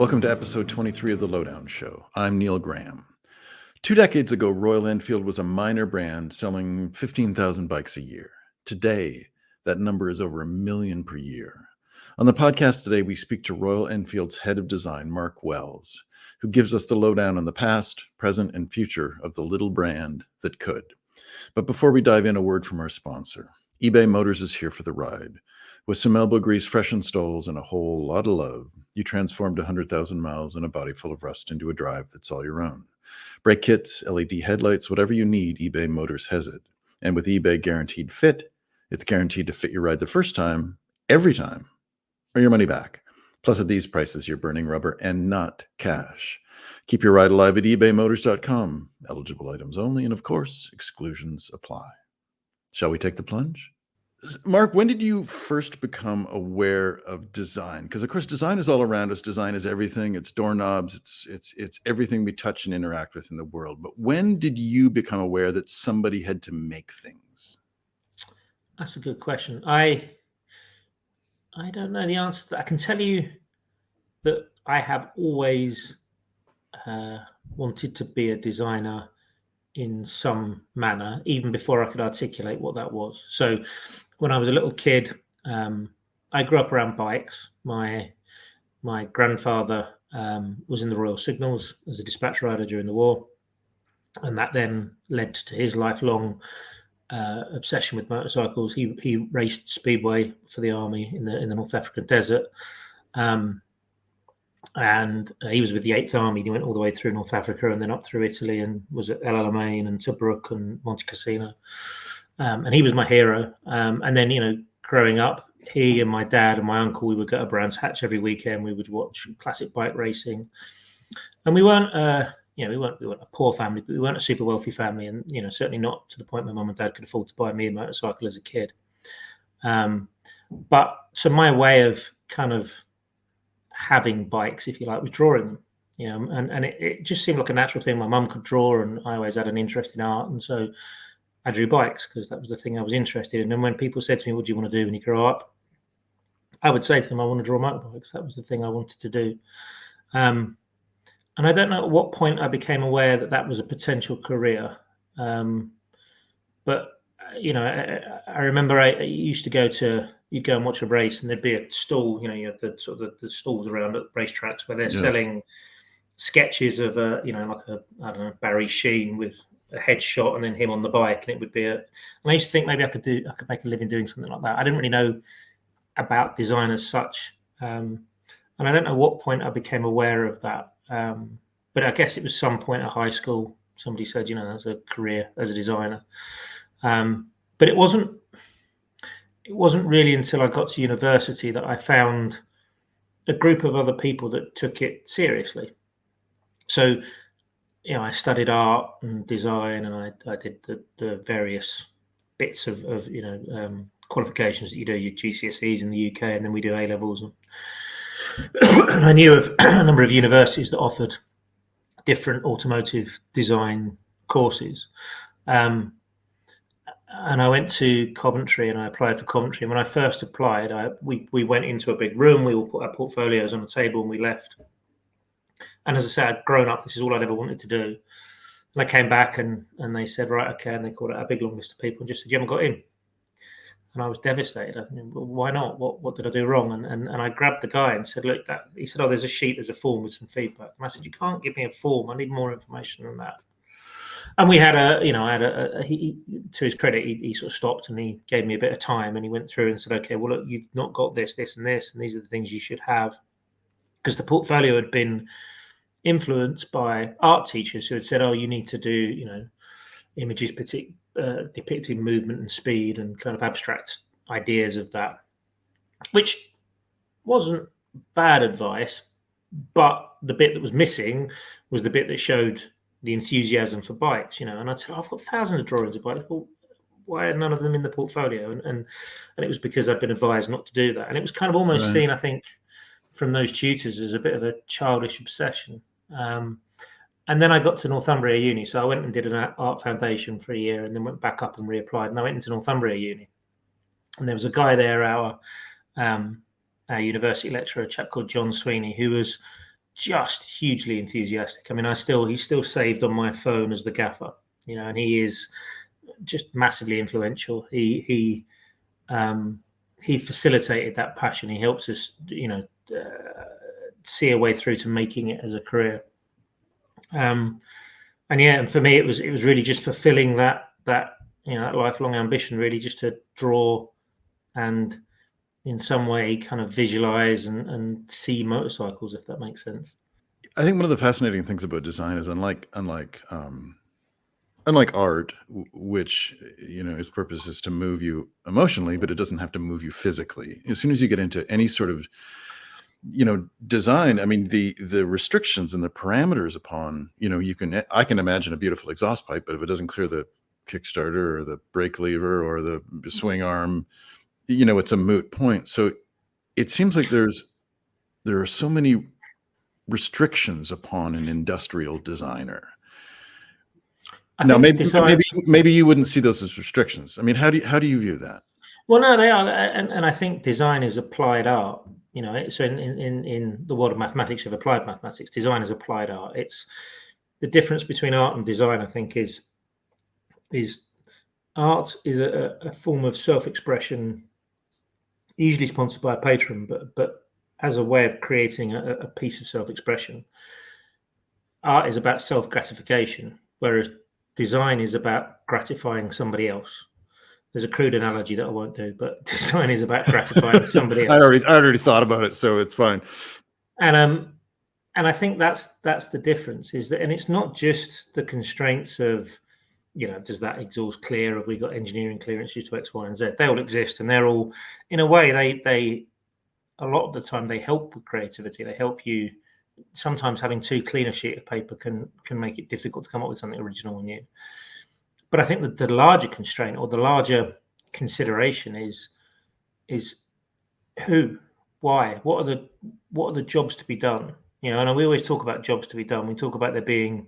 Welcome to episode 23 of The Lowdown Show. I'm Neil Graham. 2 decades ago, Royal Enfield was a minor brand selling 15,000 bikes a year. Today, that number is over 1 million per year. On the podcast today, we speak to Royal Enfield's head of design, Mark Wells, who gives us the lowdown on the past, present, and future of the little brand that could. But before we dive in, a word from our sponsor. eBay Motors is here for the ride. With some elbow grease, fresh installs, and a whole lot of love, you transformed 100,000 miles and a body full of rust into a drive that's all your own. Brake kits, LED headlights, whatever you need, eBay Motors has it. And with eBay Guaranteed Fit, it's guaranteed to fit your ride the first time, every time, or your money back. Plus, at these prices, you're burning rubber and not cash. Keep your ride alive at ebaymotors.com. Eligible items only, and of course, exclusions apply. Shall we take the plunge? Mark, when did you first become aware of design? Because of course, design is all around us. Design is everything. It's doorknobs. It's everything we touch and interact with in the world. But when did you become aware that somebody had to make things? That's a good question. I don't know the answer to that. I can tell you that I have always wanted to be a designer in some manner, even before I could articulate what that was. So when I was a little kid, I grew up around bikes. My grandfather was in the Royal Signals as a dispatch rider during the war, and that then led to his lifelong obsession with motorcycles. He raced speedway for the army in the North African desert, and he was with the 8th Army. He went all the way through North Africa and then up through Italy, and was at El Alamein and Tobruk and Monte Cassino. And he was my hero. And then, growing up, he and my dad and my uncle, we would go to Brands Hatch every weekend. We would watch classic bike racing, and we weren't a poor family, but we weren't a super wealthy family, and certainly not to the point where mum and dad could afford to buy me a motorcycle as a kid. But so my way of kind of having bikes, if you like, was drawing them, and it just seemed like a natural thing. My mum could draw, and I always had an interest in art, and so I drew bikes because that was the thing I was interested in. And when people said to me, "What do you want to do when you grow up?" I would say to them, "I want to draw motorbikes." That was the thing I wanted to do. And I don't know at what point I became aware that that was a potential career. But I remember I used to you'd go and watch a race, and there'd be a stall. You have the sort of the stalls around at racetracks where they're selling sketches of Barry Sheen with a headshot and then him on the bike, and it would be and I used to think maybe I could make a living doing something like that. I didn't really know about design as such, and I don't know what point I became aware of that. But I guess it was some point at high school. Somebody said, there's a career as a designer. But it wasn't really until I got to university that I found a group of other people that took it seriously. So, I studied art and design, and I did the various bits of qualifications that you do, your GCSEs in the UK, and then we do A-levels. And I knew of a number of universities that offered different automotive design courses. And I went to Coventry, and I applied for Coventry. And when I first applied, we went into a big room. We all put our portfolios on the table, and we left. And as I said, I'd grown up. This is all I'd ever wanted to do. And I came back, and they said, right, okay. And they called out a big long list of people and just said, you haven't got in. And I was devastated. I mean, well, why not? What did I do wrong? And I grabbed the guy and said, look, he said, there's a form with some feedback. And I said, you can't give me a form. I need more information than that. And we had he, to his credit, he sort of stopped, and he gave me a bit of time, and he went through and said, okay, well, look, you've not got this, this, and this, and these are the things you should have. Because the portfolio had been influenced by art teachers who had said, you need to do, images depicting movement and speed and kind of abstract ideas of that, which wasn't bad advice, but the bit that was missing was the bit that showed the enthusiasm for bikes, and I said, I've got thousands of drawings of bikes. Well, why are none of them in the portfolio? And it was because I'd been advised not to do that. And it was kind of almost seen, I think, from those tutors as a bit of a childish obsession. And then I got to Northumbria Uni. So I went and did an art foundation for a year, and then went back up and reapplied. And I went into Northumbria Uni. And there was a guy there, our university lecturer, a chap called John Sweeney, who was just hugely enthusiastic. I mean, he's still saved on my phone as the gaffer, and he is just massively influential. He facilitated that passion. He helps us, see a way through to making it as a career. And for me, it was really just fulfilling that lifelong ambition, really, just to draw and in some way kind of visualize and see motorcycles, if that makes sense. I think one of the fascinating things about design is unlike art, which its purpose is to move you emotionally, but it doesn't have to move you physically. As soon as you get into any sort of design, I mean, the restrictions and the parameters upon I can imagine a beautiful exhaust pipe, but if it doesn't clear the kickstarter or the brake lever or the swing arm, it's a moot point. So it seems like there are so many restrictions upon an industrial designer. Now, maybe you wouldn't see those as restrictions. I mean, how do you view that? Well, no, they are, and I think design is applied art. So in the world of mathematics, of applied mathematics, design is applied art. It's the difference between art and design, I think, is art is a form of self-expression, usually sponsored by a patron, but as a way of creating a piece of self-expression. Art is about self-gratification, whereas design is about gratifying somebody else. There's a crude analogy that I won't do, but design is about gratifying somebody else. I already thought about it, so it's fine. And I think that's the difference, is that, and it's not just the constraints of, does that exhaust clear? Have we got engineering clearances to X, Y, and Z? They all exist, and they're all, in a way, they a lot of the time they help with creativity. They help you. Sometimes having too clean a sheet of paper can make it difficult to come up with something original and new. But I think that the larger constraint or the larger consideration is who, why, what are the jobs to be done? And we always talk about jobs to be done. We talk about there being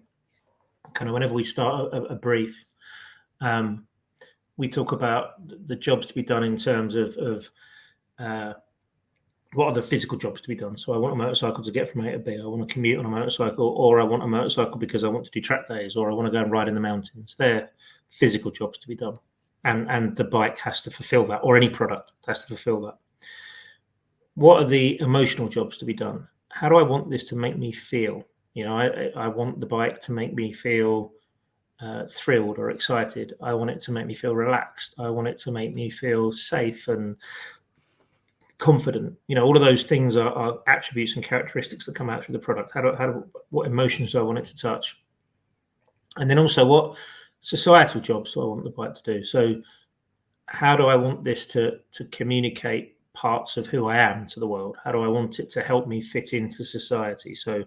kind of, whenever we start a brief, we talk about the jobs to be done in terms of what are the physical jobs to be done. So I want a motorcycle to get from A to B. I want to commute on a motorcycle, or I want a motorcycle because I want to do track days, or I want to go and ride in the mountains. They're physical jobs to be done. And the bike has to fulfill that, or any product has to fulfill that. What are the emotional jobs to be done? How do I want this to make me feel? I want the bike to make me feel thrilled or excited. I want it to make me feel relaxed. I want it to make me feel safe and confident. All of those things are attributes and characteristics that come out through the product. What emotions do I want it to touch? And then also, what societal jobs do I want the bike to do? So how do I want this to communicate parts of who I am to the world? How do I want it to help me fit into society? So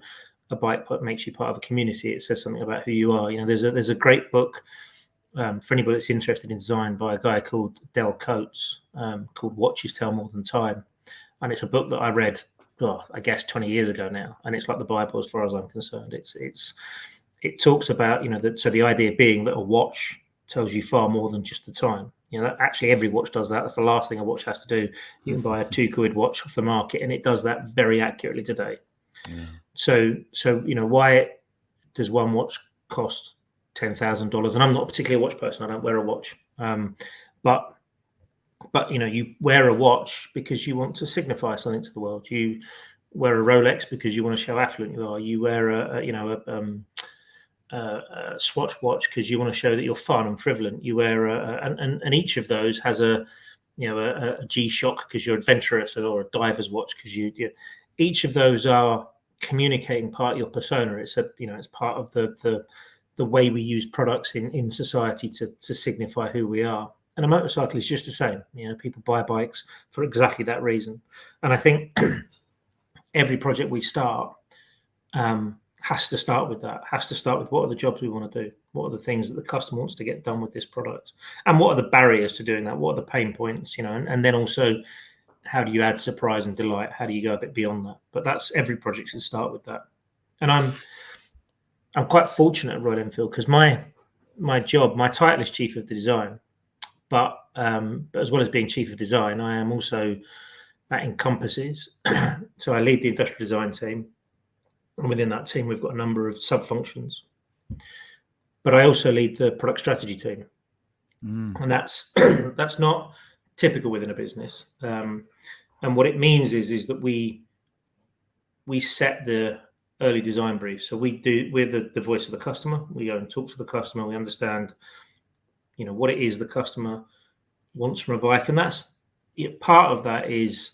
a bike makes you part of a community. It says something about who you are. There's a great book for anybody that's interested in design by a guy called Del Coates, called Watches Tell More Than Time. And it's a book that I read, I guess 20 years ago now. And it's like the Bible as far as I'm concerned. It talks about, so the idea being that a watch tells you far more than just the time. Actually every watch does that. That's the last thing a watch has to do. You can buy a £2 watch off the market and it does that very accurately today. Yeah. So why does one watch cost $10,000? And I'm not particularly a watch person. I don't wear a watch. But you wear a watch because you want to signify something to the world. You wear a Rolex because you want to show how affluent you are. You wear a Swatch watch because you want to show that you're fun and frivolent. You wear and each of those has a G-Shock because you're adventurous, or a diver's watch because you. Each of those are communicating part of your persona. It's it's part of the way we use products in society to signify who we are. And a motorcycle is just the same. People buy bikes for exactly that reason. And I think every project we start has to start with that, has to start with what are the jobs we want to do? What are the things that the customer wants to get done with this product? And what are the barriers to doing that? What are the pain points? And then also, how do you add surprise and delight? How do you go a bit beyond that? But that's every project should start with that. And I'm quite fortunate at Royal Enfield because my job, my title is Chief of Design. But as well as being Chief of Design, I am also, that encompasses, so I lead the industrial design team. And within that team, we've got a number of sub-functions. But I also lead the product strategy team. And that's not typical within a business. And what it means is that we set the early design brief. So we're the voice of the customer. We go and talk to the customer. We understand, what it is the customer wants from a bike. And that's part of that is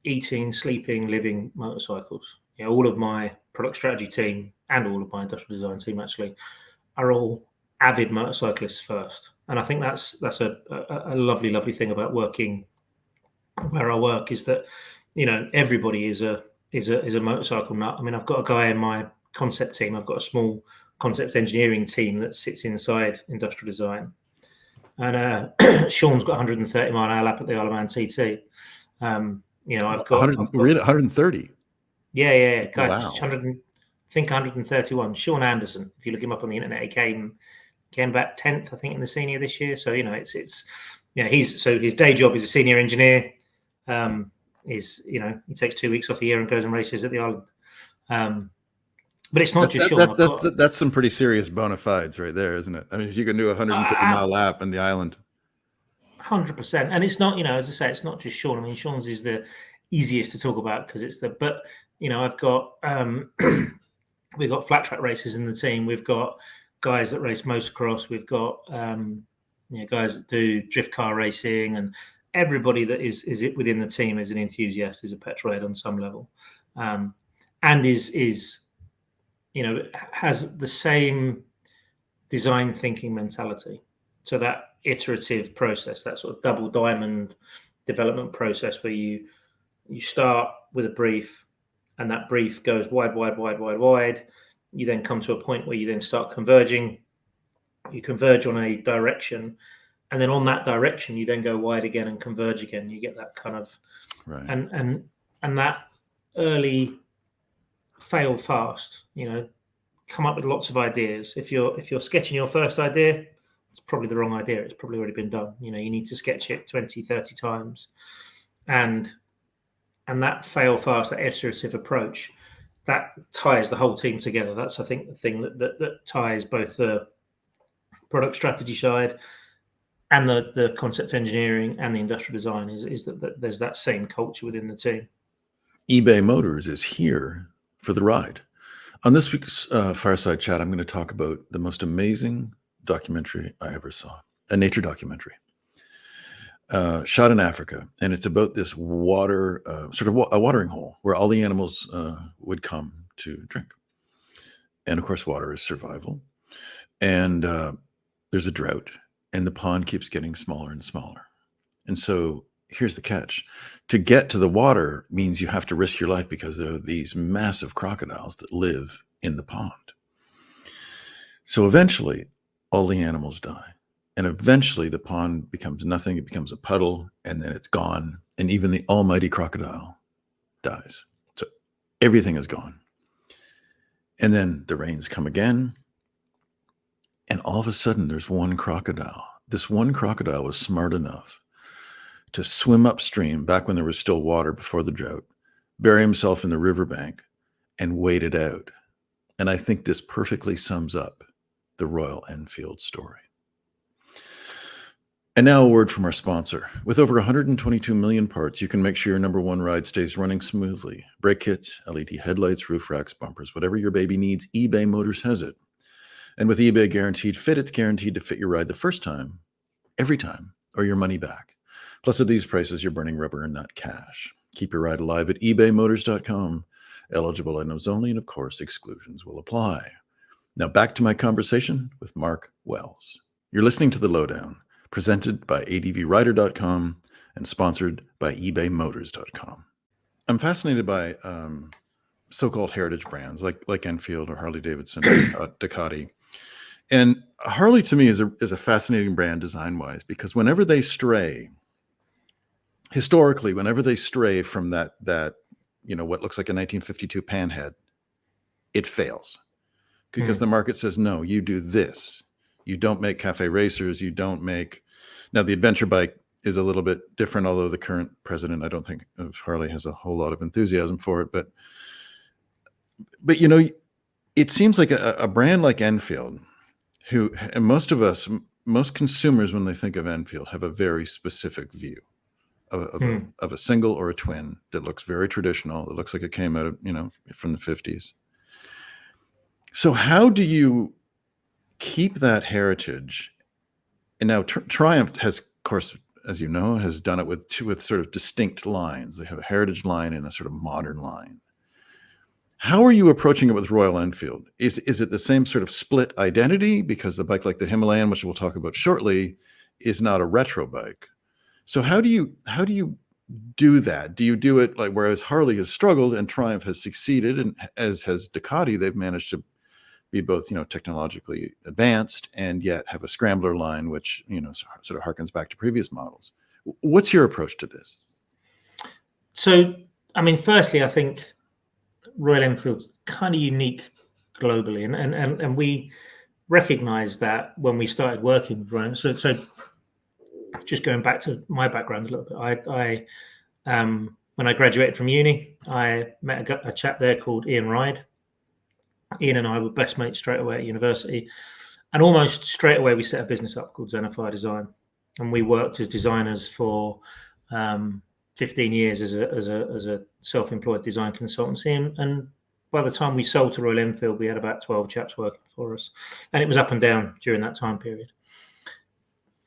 eating, sleeping, living motorcycles. All of my product strategy team and all of my industrial design team actually are all avid motorcyclists first. And I think that's a lovely, lovely thing about working where I work, is that, everybody is a motorcycle nut. I mean, I've got a guy in my concept team. I've got a small concept engineering team that sits inside industrial design. And Sean's got 130 mile an hour lap at the Isle of Man TT. I've got 130. Yeah. Guy, Wow. 131. Sean Anderson. If you look him up on the internet, he came back 10th, I think, in the senior this year. So his day job is a senior engineer. He takes 2 weeks off a year and goes and races at the island. But it's not just Sean. That's some pretty serious bona fides right there, isn't it? I mean, if you can do a 150 mile lap in the island. 100%. And it's not, as I say, it's not just Sean. I mean, Sean's is the easiest to talk about because I've got, we've got flat track races in the team. We've got guys that race motocross. We've got, guys that do drift car racing, and everybody that is within the team is an enthusiast, is a petrolhead on some level, and is has the same design thinking mentality. So that iterative process, that sort of double diamond development process, where you start with a brief, and that brief goes wide. You then come to a point where you then start converging. You converge on a direction, and then on that direction, you then go wide again and converge again. You get that kind of right. And that early fail fast. Come up with lots of ideas. If you're sketching your first idea, it's probably the wrong idea. It's probably already been done. You need to sketch it 20, 30 times, and that fail fast, that iterative approach, that ties the whole team together. That's, I think, the thing that ties both the product strategy side and the concept engineering and the industrial design is that there's that same culture within the team. eBay Motors is here for the ride. On this week's Fireside Chat, I'm going to talk about the most amazing documentary I ever saw, a nature documentary. Shot in Africa, and it's about this water, sort of a watering hole where all the animals would come to drink. And of course, water is survival. And there's a drought, and the pond keeps getting smaller and smaller. And so here's the catch. To get to the water means you have to risk your life, because there are these massive crocodiles that live in the pond. So eventually, all the animals die. And eventually the pond becomes nothing. It becomes a puddle, and then it's gone. And even the almighty crocodile dies. So everything is gone. And then the rains come again. And all of a sudden there's one crocodile. This one crocodile was smart enough to swim upstream back when there was still water before the drought, bury himself in the riverbank, and wait it out. And I think this perfectly sums up the Royal Enfield story. And now a word from our sponsor. With over 122 million parts, you can make sure your number one ride stays running smoothly. Brake kits, LED headlights, roof racks, bumpers, whatever your baby needs, eBay Motors has it. And with eBay Guaranteed Fit, it's guaranteed to fit your ride the first time, every time, or your money back. Plus, at these prices, you're burning rubber and not cash. Keep your ride alive at ebaymotors.com. Eligible items only, and of course, exclusions will apply. Now back to my conversation with Mark Wells. You're listening to The Lowdown, presented by advrider.com and sponsored by ebaymotors.com. I'm fascinated by so-called heritage brands like Enfield or Harley-Davidson, Ducati. And Harley, to me, is a fascinating brand design-wise, because whenever they stray, historically, whenever they stray from that what looks like a 1952 panhead, it fails. Because the market says, no, you do this. You don't make cafe racers. You don't make... Now, the adventure bike is a little bit different, although the current president, I don't think, of Harley has a whole lot of enthusiasm for it. But But it seems like a brand like Enfield, and most consumers, when they think of Enfield, have a very specific view of a single or a twin that looks very traditional. It looks like it came out of, from the 50s. So how do you keep that heritage? And now Triumph has, of course, as you know, has done it with sort of distinct lines. They have a heritage line and a sort of modern line. How are you approaching it with Royal Enfield? Is it the same sort of split identity? Because the bike like the Himalayan, which we'll talk about shortly, is not a retro bike. So how do you do that? Do you do it like, whereas Harley has struggled and Triumph has succeeded, and as has Ducati, they've managed to be both, technologically advanced and yet have a scrambler line, which, sort of harkens back to previous models. What's your approach to this? So, I mean, firstly, I think Royal Enfield's kind of unique globally, and we recognized that when we started working with Royal. So just going back to my background a little bit, I when I graduated from uni, I met a chap there called Ian Ride. Ian and I were best mates straight away at university, and almost straight away we set a business up called Zenify Design, and we worked as designers for 15 years as a self-employed design consultancy, and by the time we sold to Royal Enfield, we had about 12 chaps working for us, and it was up and down during that time period.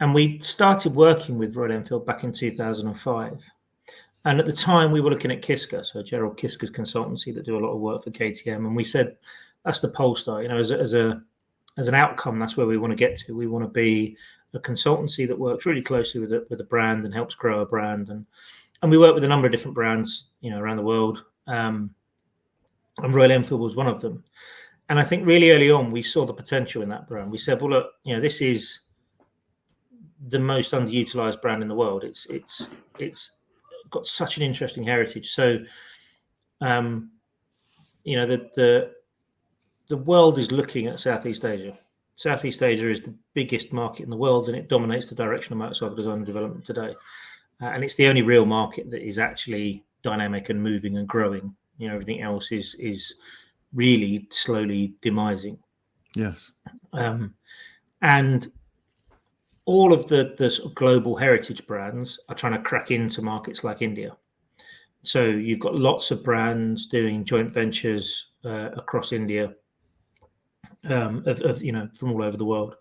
And we started working with Royal Enfield back in 2005. And at the time, we were looking at Kiska, so Gerald Kiska's consultancy that do a lot of work for KTM. And we said, that's the Polestar. As an outcome, that's where we want to get to. We want to be a consultancy that works really closely with a brand and helps grow a brand. And we work with a number of different brands, around the world. And Royal Enfield was one of them. And I think really early on, we saw the potential in that brand. We said, well, look, this is the most underutilized brand in the world. It's got such an interesting heritage. So, the world is looking at Southeast Asia. Southeast Asia is the biggest market in the world, and it dominates the direction of motorcycle design and development today. And it's the only real market that is actually dynamic and moving and growing. Everything else is really slowly demising. Yes. And all of the sort of global heritage brands are trying to crack into markets like India. So you've got lots of brands doing joint ventures across India, from all over the world,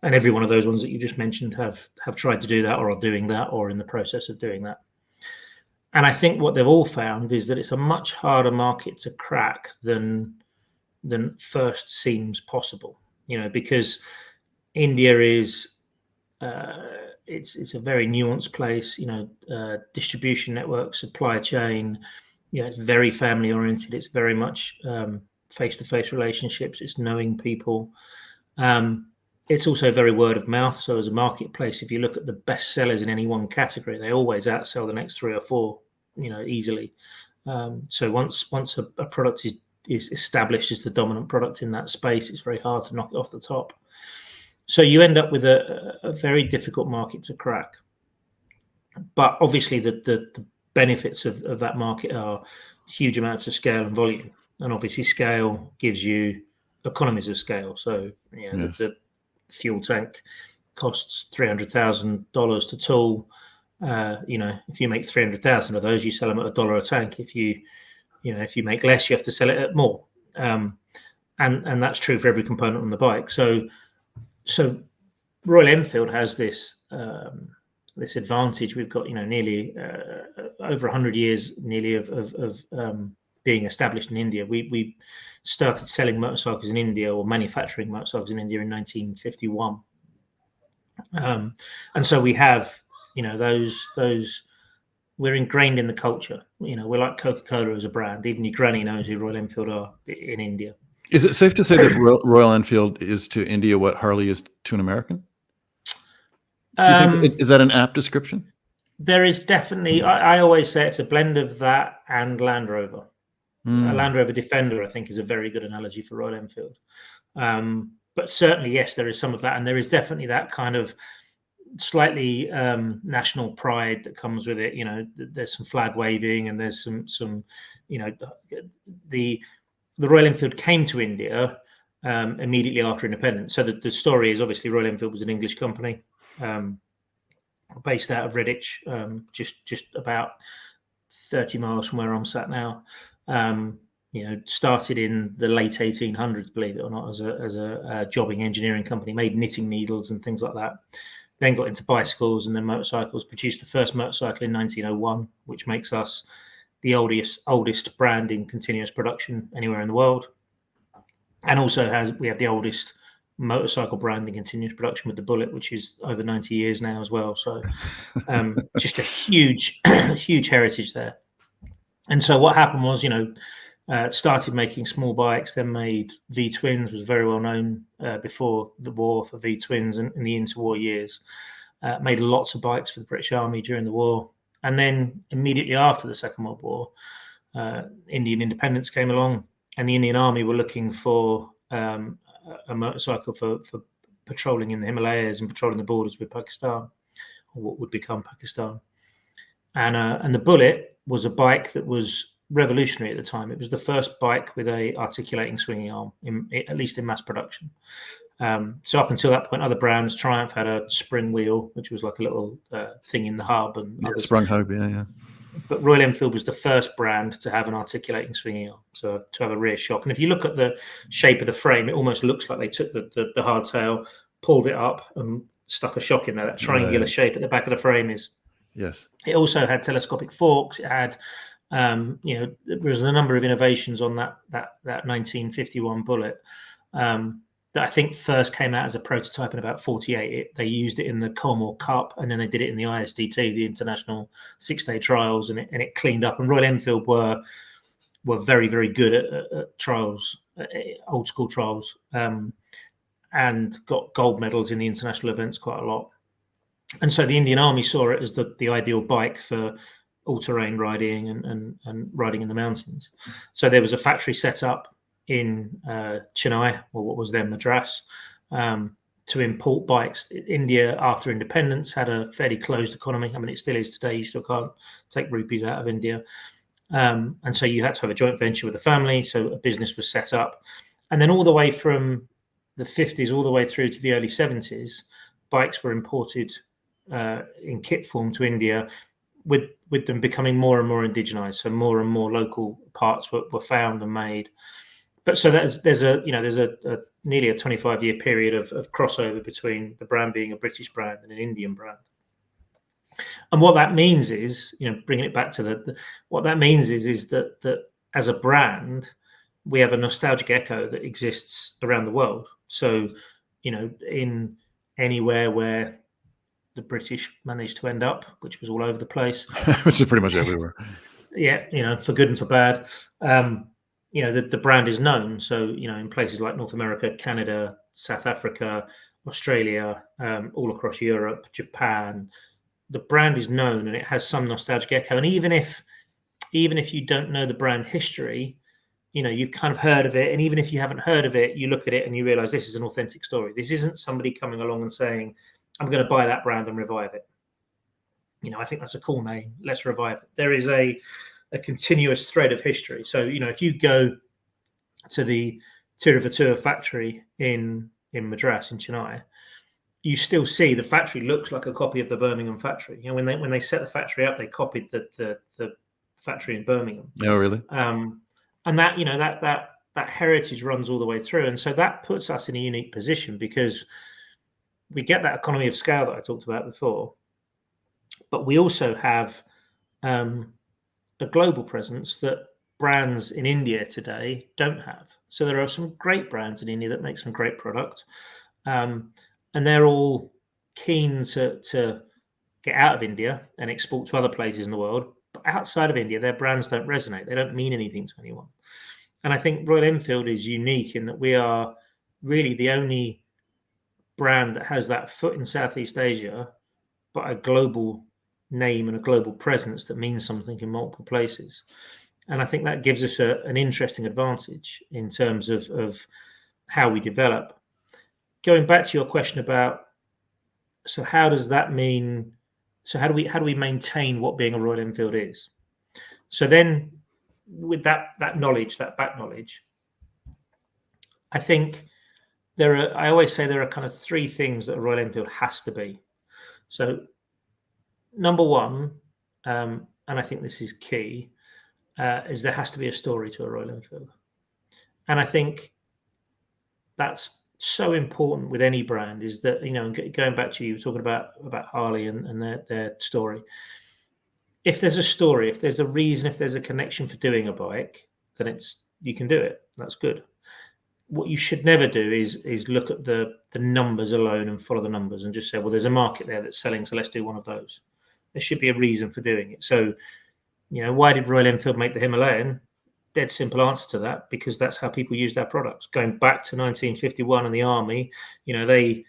and every one of those ones that you just mentioned have tried to do that, or are doing that, or in the process of doing that. And I think what they've all found is that it's a much harder market to crack than first seems possible. Because India is it's a very nuanced place. Distribution network, supply chain. It's very family oriented. It's very much face-to-face relationships. It's knowing people. It's also very word of mouth. So as a marketplace, if you look at the best sellers in any one category, they always outsell the next 3 or 4, easily. So once a product is established as the dominant product in that space, it's very hard to knock it off the top. So you end up with a very difficult market to crack. But obviously the benefits of that market are huge amounts of scale and volume. And obviously scale gives you economies of scale. So Yes. the fuel tank costs $300,000 to tool. If you make 300,000 of those, you sell them at $1 a tank. If you make less, you have to sell it at more. And that's true for every component on the bike. So Royal Enfield has this advantage. We've got nearly over 100 years nearly of being established in India. We started selling motorcycles in India, or manufacturing motorcycles in India, in 1951. And so we have those. We're ingrained in the culture. We're like Coca-Cola as a brand. Even your granny knows who Royal Enfield are in India. Is it safe to say that Royal Enfield is to India what Harley is to an American? Do you think, is that an apt description? There is definitely. I always say it's a blend of that and Land Rover. A Land Rover Defender, I think, is a very good analogy for Royal Enfield. But certainly, yes, there is some of that, and there is definitely that kind of slightly national pride that comes with it. There's some flag waving, and there's some the Royal Enfield came to India immediately after independence. So the story is obviously Royal Enfield was an English company based out of Redditch, just about 30 miles from where I'm sat now. Started in the late 1800s, believe it or not, as a jobbing engineering company, made knitting needles and things like that. Then got into bicycles and then motorcycles, produced the first motorcycle in 1901, which makes us the oldest brand in continuous production anywhere in the world. And also we have the oldest motorcycle brand in continuous production with the Bullet, which is over 90 years now as well. So just a huge, huge heritage there. And so what happened was, started making small bikes, then made V-twins, was very well known before the war for V-twins and in the interwar years. Made lots of bikes for the British Army during the war. And then immediately after the Second World War, Indian independence came along, and the Indian Army were looking for a motorcycle for patrolling in the Himalayas and patrolling the borders with Pakistan, or what would become Pakistan. And the Bullet was a bike that was revolutionary at the time. It was the first bike with a articulating swinging arm, at least in mass production. So up until that point, other brands, Triumph had a spring wheel, which was like a little thing in the hub, and sprung hub, yeah. But Royal Enfield was the first brand to have an articulating swinging arm, so to have a rear shock. And if you look at the shape of the frame, it almost looks like they took the hardtail, pulled it up, and stuck a shock in there. That triangular shape at the back of the frame is. Yes. It also had telescopic forks. It had, there was a number of innovations on that 1951 Bullet that I think first came out as a prototype in about 48. They used it in the Colmore Cup, and then they did it in the ISDT, the International 6-Day Trials, and it cleaned up. And Royal Enfield were very, very good at trials, old school trials, and got gold medals in the international events quite a lot. And so the Indian Army saw it as the ideal bike for all-terrain riding and riding in the mountains. So there was a factory set up in Chennai, or what was then Madras, to import bikes. India, after independence, had a fairly closed economy. I mean, it still is today. You still can't take rupees out of India. And so you had to have a joint venture with the family. So a business was set up. And then all the way from the 50s all the way through to the early 70s, bikes were imported in kit form to India, with them becoming more and more indigenized. So more and more local parts were found and made. But so there's a nearly a 25-year period of crossover between the brand being a British brand and an Indian brand. And what that means is, bringing it back to what that means is that as a brand, we have a nostalgic echo that exists around the world. So, in anywhere where the British managed to end up, which was all over the place, which is pretty much everywhere. Yeah, for good and for bad. The brand is known. So, in places like North America, Canada, South Africa, Australia, all across Europe, Japan, the brand is known and it has some nostalgic echo. And even if you don't know the brand history, you've kind of heard of it. And even if you haven't heard of it, you look at it and you realize this is an authentic story. This isn't somebody coming along and saying, I'm going to buy that brand and revive it. I think that's a cool name. Let's revive it. There is a continuous thread of history. So, if you go to the Tiruvattur factory in Madras, in Chennai, you still see the factory looks like a copy of the Birmingham factory. When they set the factory up, they copied the factory in Birmingham. Oh, really? And that heritage runs all the way through. And so that puts us in a unique position because we get that economy of scale that I talked about before, but we also have a global presence that brands in India today don't have. So there are some great brands in India that make some great product, and they're all keen to get out of India and export to other places in the world. But outside of India, their brands don't resonate. They don't mean anything to anyone. And I think Royal Enfield is unique in that we are really the only brand that has that foot in Southeast Asia, but a global name and a global presence that means something in multiple places. And I think that gives us an interesting advantage in terms of how we develop. Going back to your question about, so how does that mean? So how do we maintain what being a Royal Enfield is? So then, with that knowledge, that back knowledge, I think I always say there are kind of three things that a Royal Enfield has to be. So number one, and I think this is key, is there has to be a story to a Royal Enfield. And I think that's so important with any brand, is that, going back to you talking about Harley and their story. If there's a story, if there's a reason, if there's a connection for doing a bike, then you can do it. That's good. What you should never do is look at the numbers alone and follow the numbers and just say, well, there's a market there that's selling, so let's do one of those. There should be a reason for doing it. So, why did Royal Enfield make the Himalayan? Dead simple answer to that, because that's how people use their products. Going back to 1951 and the army, they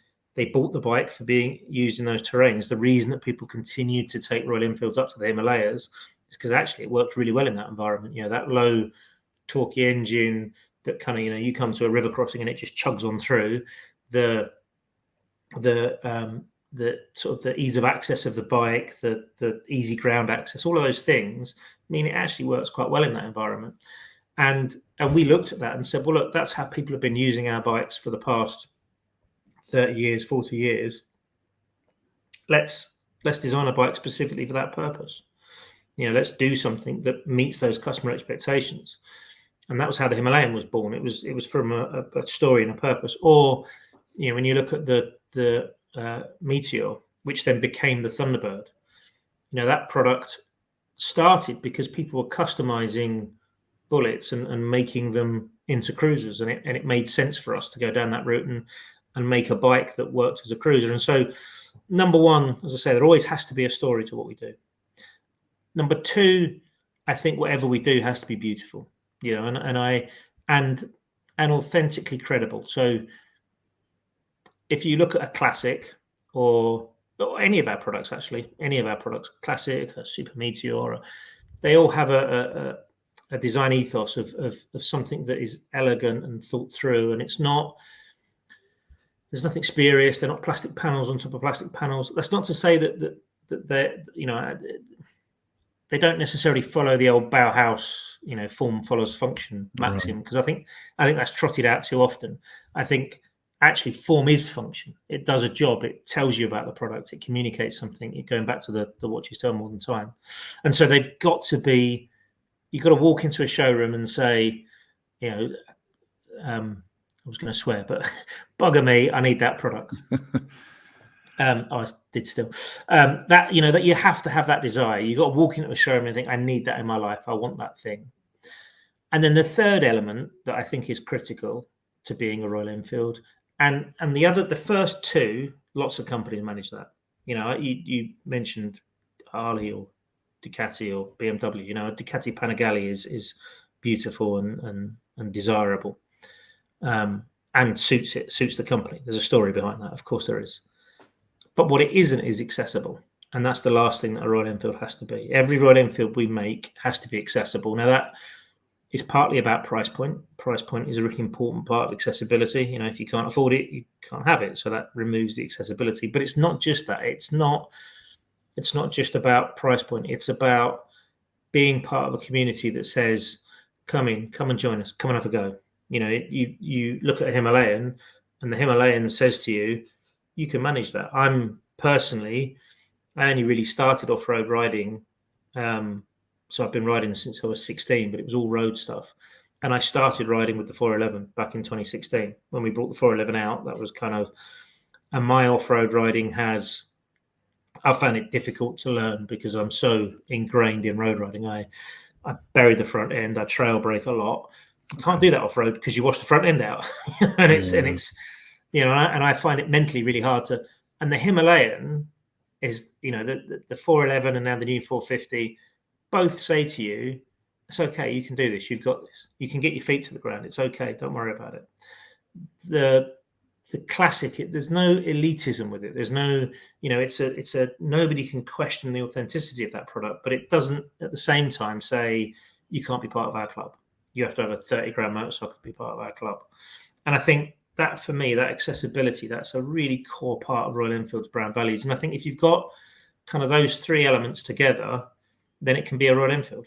bought the bike for being used in those terrains. The reason that people continued to take Royal Enfields up to the Himalayas is because actually it worked really well in that environment. That low torquey engine that kind of, you come to a river crossing and it just chugs on through. The sort of the ease of access of the bike, the easy ground access, all of those things mean it actually works quite well in that environment. And we looked at that and said, well, look, that's how people have been using our bikes for the past 30 years, 40 years. Let's design a bike specifically for that purpose. Let's do something that meets those customer expectations. And that was how the Himalayan was born. It was from a story and a purpose. Or, when you look at the Meteor, which then became the Thunderbird, that product started because people were customizing bullets and making them into cruisers, and it made sense for us to go down that route and make a bike that worked as a cruiser. And so, number one, as I say, there always has to be a story to what we do. Number two, I think whatever we do has to be beautiful, and authentically credible. So if you look at a classic or any of our products, classic, a Super Meteor, they all have a design ethos of something that is elegant and thought through, and there's nothing spurious. They're not plastic panels on top of plastic panels. That's not to say that they're, they don't necessarily follow the old Bauhaus, form follows function maxim, because I think that's trotted out too often. I think actually form is function. It does a job. It tells you about the product. It communicates something. Going back to the watch you sell more than time. And so they've got to be, you've got to walk into a showroom and say, I was going to swear, but bugger me, I need that product. I did still. That you have to have that desire. You've got to walk into a showroom and think, I need that in my life. I want that thing. And then the third element that I think is critical to being a Royal Enfield, and the first two, lots of companies manage that. You mentioned Harley or Ducati or BMW. Ducati Panigale is beautiful and desirable, and suits the company. There's a story behind that, of course there is. But what it isn't is accessible. And that's the last thing that a Royal Enfield has to be. Every Royal Enfield we make has to be accessible. Now, that is partly about price point. Price point is a really important part of accessibility. If you can't afford it, you can't have it. So that removes the accessibility. But it's not just that. It's not just about price point. It's about being part of a community that says, come and join us, come and have a go. You look at a Himalayan, and the Himalayan says to you, you can manage that. I only really started off-road riding. So I've been riding since I was 16, but it was all road stuff. And I started riding with the 411 back in 2016. When we brought the 411 out, that was and my off-road riding I found it difficult to learn because I'm so ingrained in road riding. I bury the front end, I trail brake a lot. You can't do that off-road because you wash the front end out. and I find it mentally really hard to. And the Himalayan is, the 411 and now the new 450, both say to you, it's okay, you can do this, you've got this. You can get your feet to the ground, it's okay, don't worry about it. The classic, there's no elitism with it. There's no, it's a nobody can question the authenticity of that product, but it doesn't at the same time say you can't be part of our club. You have to have a 30-grand motorcycle to be part of our club. And I think that, for me, that accessibility, that's a really core part of Royal Enfield's brand values. And I think if you've got kind of those three elements together, then it can be a Royal Enfield.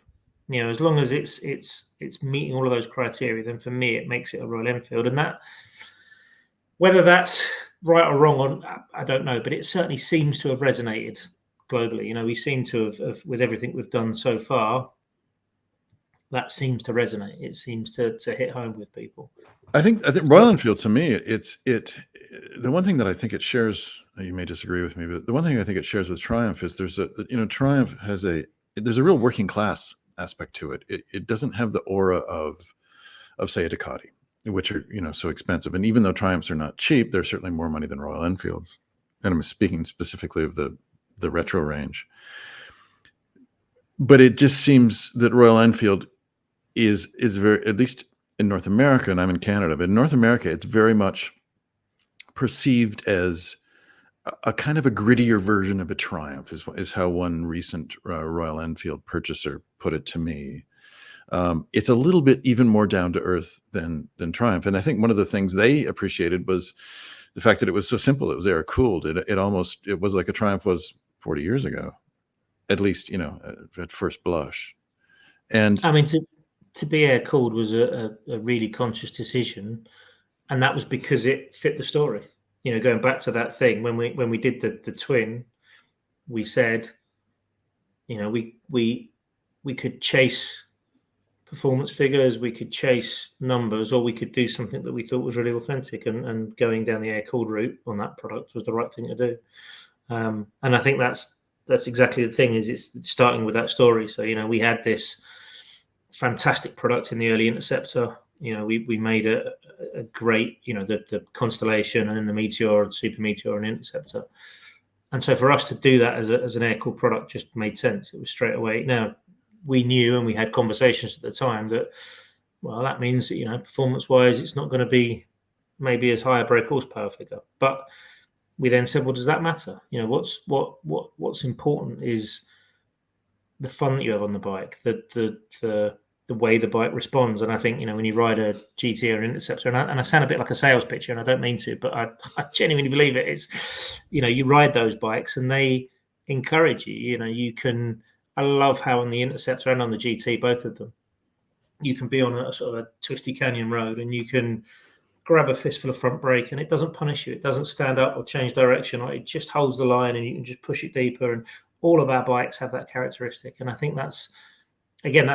You know, as long as it's meeting all of those criteria, then for me it makes it a Royal Enfield. And that, whether that's right or wrong, I don't know, but it certainly seems to have resonated globally. You know, we seem to have with everything we've done so far, that seems to resonate. It seems to hit home with people. I think Royal Enfield, to me, the one thing that I think it shares, you may disagree with me, but the one thing I think it shares with Triumph is Triumph has there's a real working class aspect to it. It doesn't have the aura of say a Ducati, which are, so expensive. And even though Triumphs are not cheap, they're certainly more money than Royal Enfields. And I'm speaking specifically of the retro range. But it just seems that Royal Enfield is very, at least in North America, and I'm in Canada, but in North America, it's very much perceived as a kind of a grittier version of a Triumph, is how one recent Royal Enfield purchaser put it to me. It's a little bit even more down to earth than Triumph, and I think one of the things they appreciated was the fact that it was so simple. It was air cooled. It was like a Triumph was 40 years ago, at least, at first blush. And I mean, to be air cooled was a really conscious decision, and that was because it fit the story. You know, going back to that thing when we did the twin, we said, we could chase performance figures, we could chase numbers, or we could do something that we thought was really authentic. And going down the air cooled route on that product was the right thing to do. And I think that's exactly the thing. Is it's starting with that story. So we had this fantastic product in the early Interceptor. We made a great, the Constellation, and then the Meteor and Super Meteor and Interceptor. And so for us to do that as an air-cooled product just made sense. It was straight away. Now, we knew, and we had conversations at the time, that, well, that means that, performance-wise, it's not going to be maybe as high a brake horsepower figure. But we then said, well, does that matter? What's important is the fun that you have on the bike, the way the bike responds. And I think, when you ride a GT or an Interceptor, and I sound a bit like a sales pitcher, and I don't mean to, but I genuinely believe it. It's, you ride those bikes and they encourage you. I love how on the Interceptor and on the GT, both of them, you can be on a sort of a twisty canyon road and you can grab a fistful of front brake and it doesn't punish you. It doesn't stand up or change direction. It just holds the line and you can just push it deeper. And all of our bikes have that characteristic. And I think that's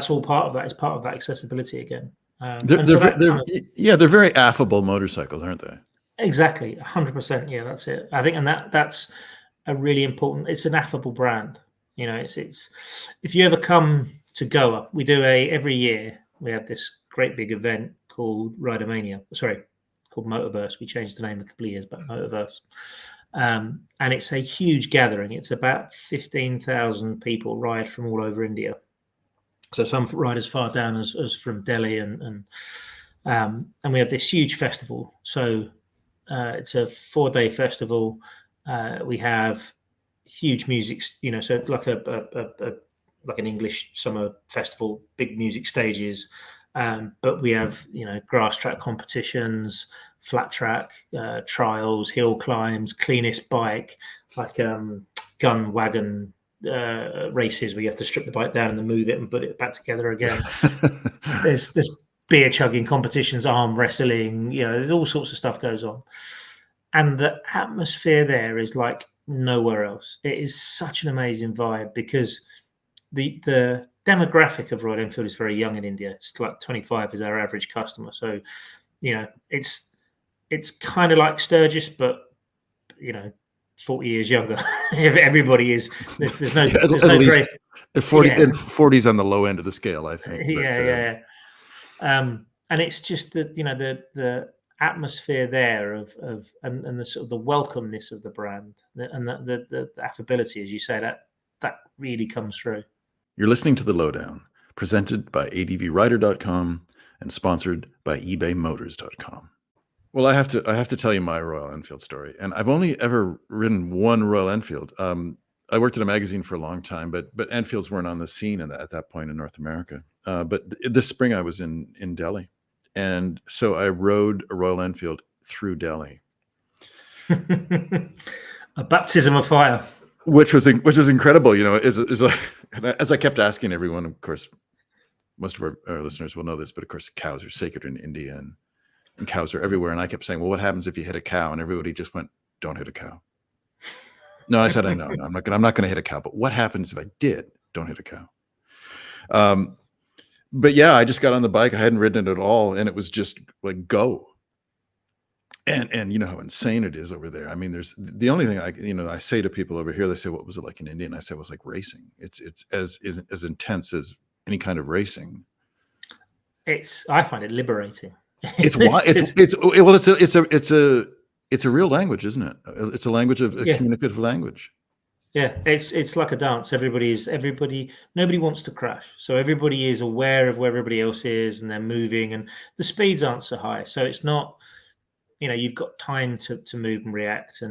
all part of that. It's part of that accessibility again. They're very affable motorcycles, aren't they? Exactly. 100%. Yeah, that's it. I think, and that's a really important, it's an affable brand. It's if you ever come to Goa, we do every year, we have this great big event called called Motorverse. We changed the name a couple of years back, Motorverse. And it's a huge gathering. It's about 15,000 people ride from all over India. So some ride as far down as from Delhi, and we have this huge festival. So it's a 4-day festival. We have huge music, so like like an English summer festival, big music stages. But we have, grass track competitions, flat track trials, hill climbs, cleanest bike, like gun wagon races where you have to strip the bike down and then move it and put it back together again. There's beer chugging competitions, arm wrestling, there's all sorts of stuff goes on. And the atmosphere there is like nowhere else. It is such an amazing vibe because the demographic of Royal Enfield is very young in India. It's like 25 is our average customer. So, it's kind of like Sturgis, but 40 years younger. Everybody is. There's no. At least they're 40 and 40s on the low end of the scale, I think. Yeah. And it's just the atmosphere there and the sort of the welcomeness of the brand and the affability, as you say, that really comes through. You're listening to The Lowdown, presented by advrider.com and sponsored by ebaymotors.com. Well, I have to tell you my Royal Enfield story, and I've only ever ridden one Royal Enfield. I worked at a magazine for a long time, but Enfields weren't on the scene at that point in North America. But this spring I was in Delhi, and so I rode a Royal Enfield through Delhi. A baptism of fire. Which was incredible, as I kept asking everyone, of course, most of our listeners will know this, but of course, cows are sacred in India, and cows are everywhere. And I kept saying, well, what happens if you hit a cow? And everybody just went, don't hit a cow. No, I said, I know, I'm not going to hit a cow. But what happens if I did? Don't hit a cow. But yeah, I just got on the bike. I hadn't ridden it at all, and it was just like go. And you know how insane it is over there. I mean, there's the only thing I say to people over here. They say, "What was it like in India?" And I say, "It was like racing. It's as intense as any kind of racing." I find it liberating. It's a real language, isn't it? It's a language of a communicative language. Yeah, it's like a dance. Nobody wants to crash. So everybody is aware of where everybody else is, and they're moving, and the speeds aren't so high. So it's not, you've got time to move and react.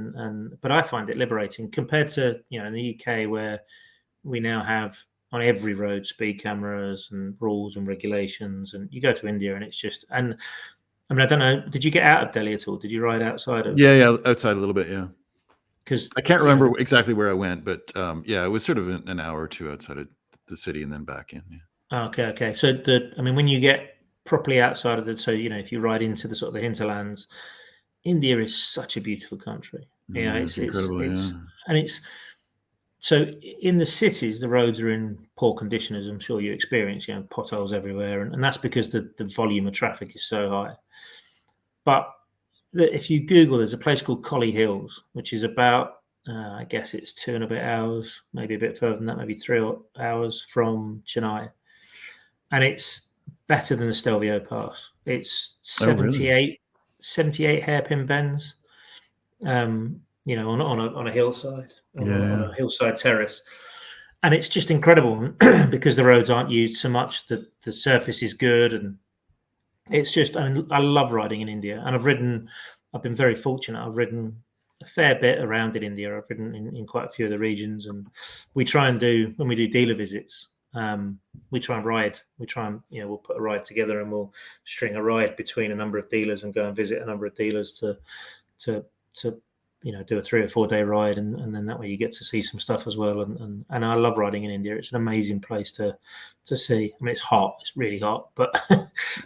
But I find it liberating compared to, in the UK, where we now have on every road speed cameras and rules and regulations. And you go to India and it's just, and I mean, I don't know, did you get out of Delhi at all? Did you ride outside of? Yeah, outside a little bit, yeah. Because I can't remember exactly where I went, but it was sort of an hour or two outside of the city and then back in. Yeah. Okay. So when you get properly outside of if you ride into the sort of the hinterlands, India is such a beautiful country. It's incredible. And so in the cities, the roads are in poor condition, as I'm sure you experience. Potholes everywhere, and that's because the volume of traffic is so high. But if you Google, there's a place called Collie Hills, which is about, I guess it's 2 and a bit hours, maybe a bit further than that, maybe 3 hours from Chennai. And it's better than the Stelvio Pass. It's 78 hairpin bends, on a hillside, on a hillside terrace. And it's just incredible because the roads aren't used so much, the surface is good, and it's just, I love riding in India, and I've been very fortunate. I've ridden a fair bit around in India. I've ridden in quite a few of the regions, and we try and when we do dealer visits, we try and ride. We'll put a ride together and we'll string a ride between a number of dealers and go and visit a number of dealers to do a 3 or 4 day ride, and then that way you get to see some stuff as well. And I love riding in India. It's an amazing place to see. I mean, it's hot. It's really hot, but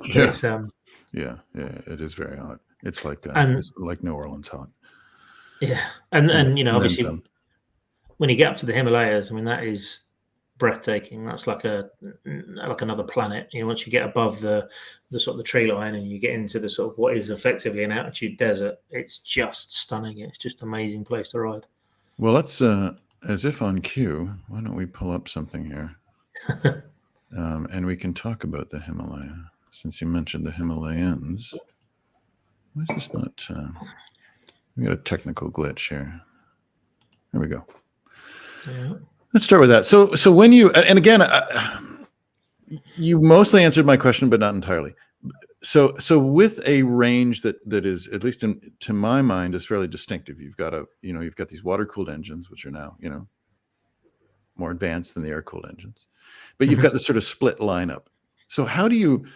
it's it is very hot. It's like it's like New Orleans hot. Yeah, and obviously when you get up to the Himalayas, I mean, that is breathtaking. That's like another planet. Once you get above the sort of the tree line and you get into the sort of what is effectively an altitude desert, it's just stunning. It's just an amazing place to ride. Well, let's as if on cue, why don't we pull up something here, and we can talk about the Himalaya, since you mentioned the Himalayans. Why is this not? We got a technical glitch here. There we go. Yeah. Let's start with that. So when you, and again, you mostly answered my question, but not entirely. So with a range that is, at least to my mind, is fairly distinctive. You've got these water-cooled engines, which are now, more advanced than the air-cooled engines, but you've got this sort of split lineup. So how do you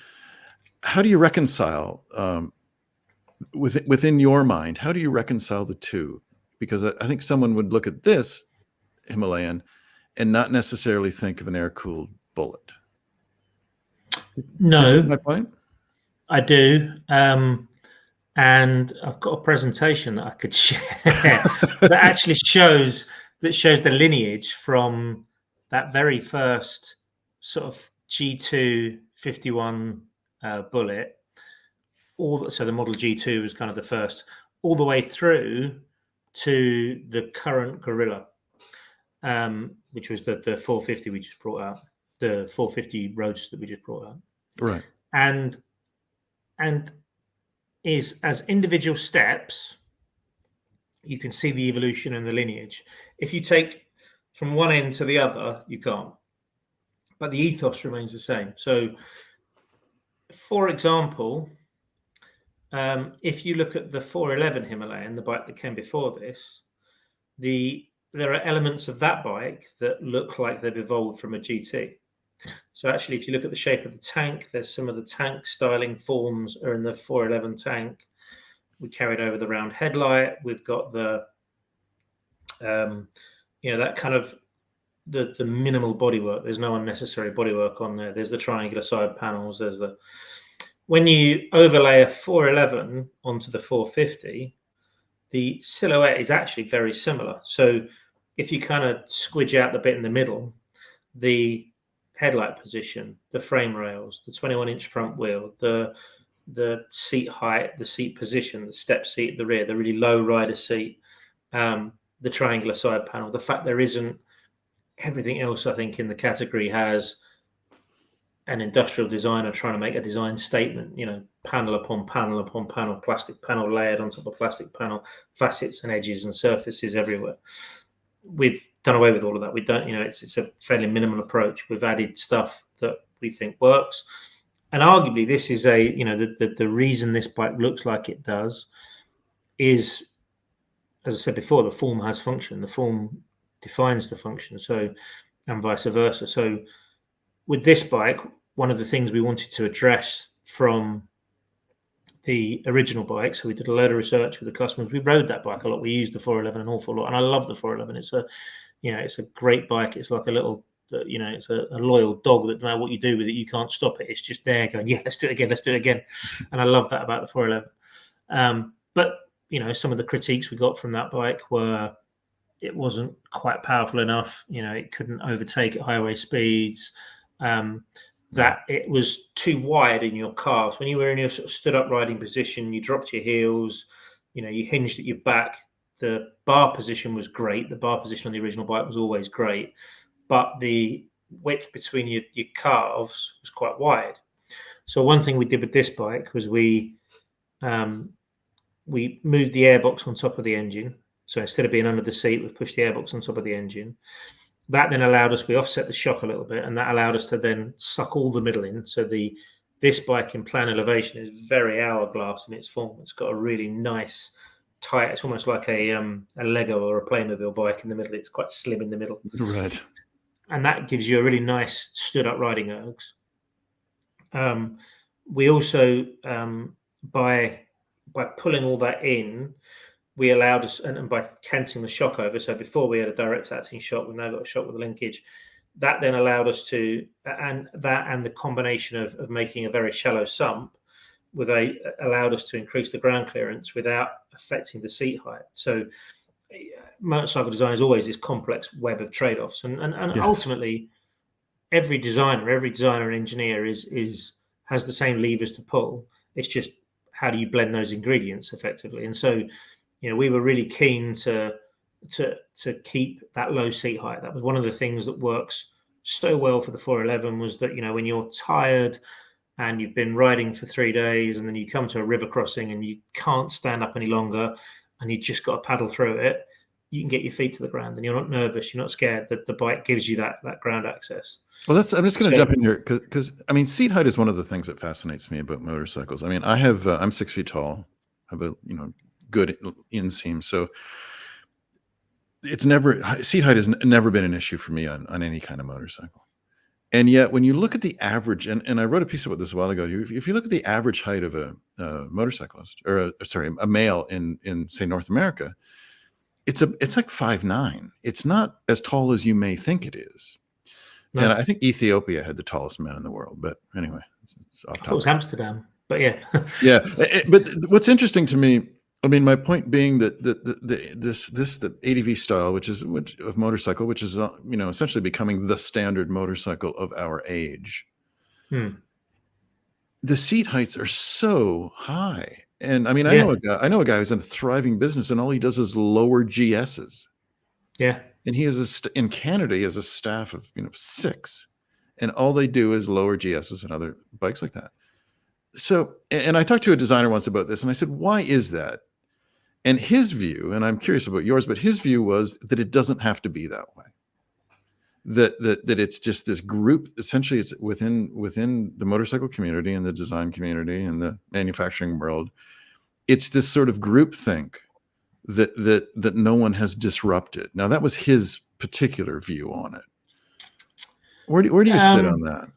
reconcile, within your mind, how do you reconcile the two? Because I think someone would look at this Himalayan and not necessarily think of an air-cooled bullet. No, my point. I do, and I've got a presentation that I could share that actually shows the lineage from that very first sort of G2 51 bullet. So the model G2 was kind of the first, all the way through to the current Gorilla. Which was the 450 we just brought out, the 450 Roadster that we just brought out. Right. And is as individual steps, you can see the evolution and the lineage. If you take from one end to the other, you can't. But the ethos remains the same. So, for example, if you look at the 411 Himalayan, the bike that came before this, there are elements of that bike that look like they've evolved from a GT. So actually, if you look at the shape of the tank, there's some of the tank styling forms are in the 411 tank. We carried over the round headlight. We've got the, that kind of the minimal bodywork. There's no unnecessary bodywork on there. There's the triangular side panels. There's the when you overlay a 411 onto the 450, the silhouette is actually very similar. So if you kind of squidge out the bit in the middle, the headlight position, the frame rails, the 21-inch front wheel, the seat height, the seat position, the step seat at the rear, the really low rider seat, the triangular side panel, the fact there isn't everything else, I think, in the category has an industrial designer trying to make a design statement, panel upon panel upon panel, plastic panel layered on top of plastic panel, facets and edges and surfaces everywhere. We've done away with all of that. We don't, it's a fairly minimal approach. We've added stuff that we think works. And arguably this is the reason this bike looks like it does is, as I said before, the form has function. The form defines the function. So, and vice versa. So with this bike, one of the things we wanted to address from the original bike, so we did a load of research with the customers. We rode that bike a lot. We used the 411 an awful lot, and I love the 411. It's a great bike. It's like a little, it's a loyal dog that no matter what you do with it, you can't stop it. It's just there going, yeah, let's do it again, and I love that about the 411. But some of the critiques we got from that bike were it wasn't quite powerful enough. It couldn't overtake at highway speeds. That it was too wide in your calves. When you were in your sort of stood up riding position, you dropped your heels, you hinged at your back. The bar position was great. The bar position on the original bike was always great, but the width between your calves was quite wide. So one thing we did with this bike was we moved the airbox on top of the engine. So instead of being under the seat, we pushed the airbox on top of the engine. That then allowed us, we offset the shock a little bit, and that allowed us to then suck all the middle in. So this bike in plan elevation is very hourglass in its form. It's got a really nice, tight, it's almost like a Lego or a Playmobil bike in the middle. It's quite slim in the middle. Right. And that gives you a really nice stood up riding ergs. We also, by pulling all that in, we allowed us, and by canting the shock over, so before we had a direct acting shock, we've now got a shock with a linkage. That then allowed us to, and the combination of making a very shallow sump allowed us to increase the ground clearance without affecting the seat height. So motorcycle design is always this complex web of trade-offs, and yes. Ultimately every designer and engineer has the same levers to pull. It's just how do you blend those ingredients effectively. And so we were really keen to keep that low seat height. That was one of the things that works so well for the 411 was that, when you're tired and you've been riding for 3 days and then you come to a river crossing and you can't stand up any longer and you just got to paddle through it, you can get your feet to the ground and you're not nervous, you're not scared, that the bike gives you that ground access. Well, I'm just going to jump in here because seat height is one of the things that fascinates me about motorcycles. I'm 6 feet tall, have a, good inseam. So seat height has never been an issue for me on any kind of motorcycle. And yet when you look at the average, and I wrote a piece about this a while ago, if you look at the average height of a motorcyclist a male in say North America, it's like 5'9". It's not as tall as you may think it is. No. And I think Ethiopia had the tallest men in the world, but anyway, it's off topic. I thought it was Amsterdam, but yeah. Yeah. But what's interesting to me, my point being that the ADV style, which of motorcycle, which is essentially becoming the standard motorcycle of our age. The seat heights are so high, and I know a guy who's in a thriving business, and all he does is lower GSs. Yeah, and he has in Canada he has a staff of 6, and all they do is lower GSs and other bikes like that. So, and I talked to a designer once about this, and I said, "Why is that?" And his view, and I'm curious about yours, but his view was that it doesn't have to be that way. That it's just this group. Essentially, it's within the motorcycle community and the design community and the manufacturing world. It's this sort of group think that no one has disrupted. Now, that was his particular view on it. Where do you sit on that?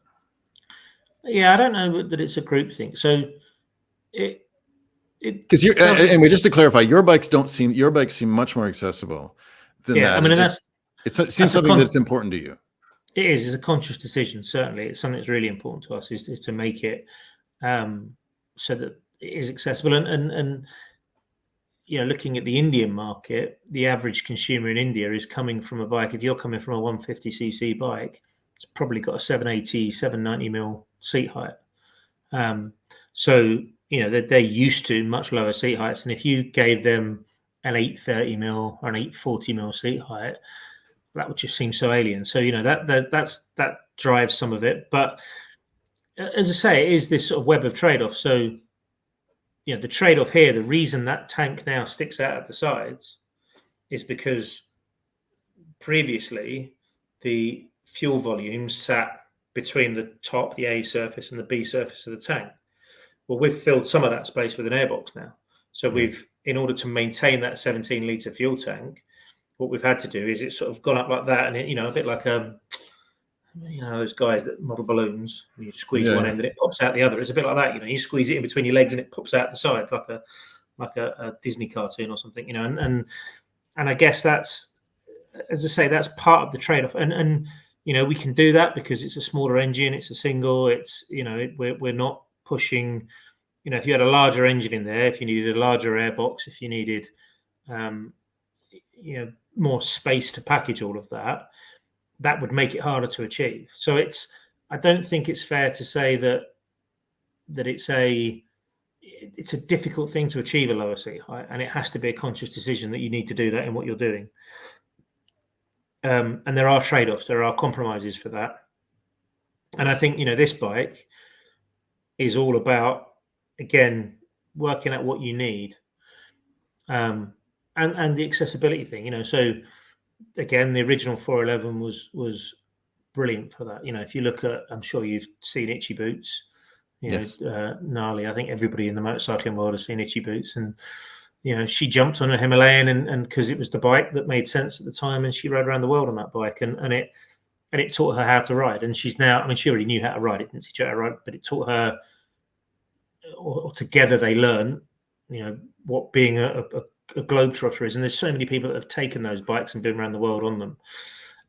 Yeah, I don't know that it's a group thing. So because just to clarify, your bikes seem much more accessible than that. It seems something that's important to you. It is. It's a conscious decision. Certainly, it's something that's really important to us. Is to make it so that it is accessible. And looking at the Indian market, the average consumer in India is coming from a bike. If you're coming from a 150cc bike, it's probably got a 780, 790 mil seat height. So they're used to much lower seat heights, and if you gave them an 830 mil or an 840 mil seat height, that would just seem so alien. So that drives some of it. But as I say, it is this sort of web of trade-off. So the trade-off here, the reason that tank now sticks out at the sides is because previously the fuel volume sat between the top, the A surface, and the B surface of the tank. Well, we've filled some of that space with an airbox now. So in order to maintain that 17-litre fuel tank, what we've had to do is it's sort of gone up like that, and a bit like those guys that model balloons. You squeeze one end and it pops out the other. It's a bit like that. You squeeze it in between your legs and it pops out the side, like a Disney cartoon or something. And I guess that's, as I say, that's part of the trade-off. And we can do that because it's a smaller engine. It's a single. It's we're not pushing. If you had a larger engine in there, if you needed a larger airbox, if you needed more space to package all of that, that would make it harder to achieve. So I don't think it's fair to say that it's a difficult thing to achieve a lower seat height, and it has to be a conscious decision that you need to do that in what you're doing. And there are trade-offs, there are compromises for that. And I think, this bike is all about, again, working out what you need. And the accessibility thing, so again, the original 411 was brilliant for that. If you look at, I'm sure you've seen Itchy Boots, Yes. Gnarly. I think everybody in the motorcycling world has seen Itchy Boots, and she jumped on a Himalayan, and because it was the bike that made sense at the time, and she rode around the world on that bike, and it taught her how to ride. And she's now, she already knew how to ride, it didn't teach her how to ride, but it taught her, or together they learn, what being a globetrotter is. And there's so many people that have taken those bikes and been around the world on them.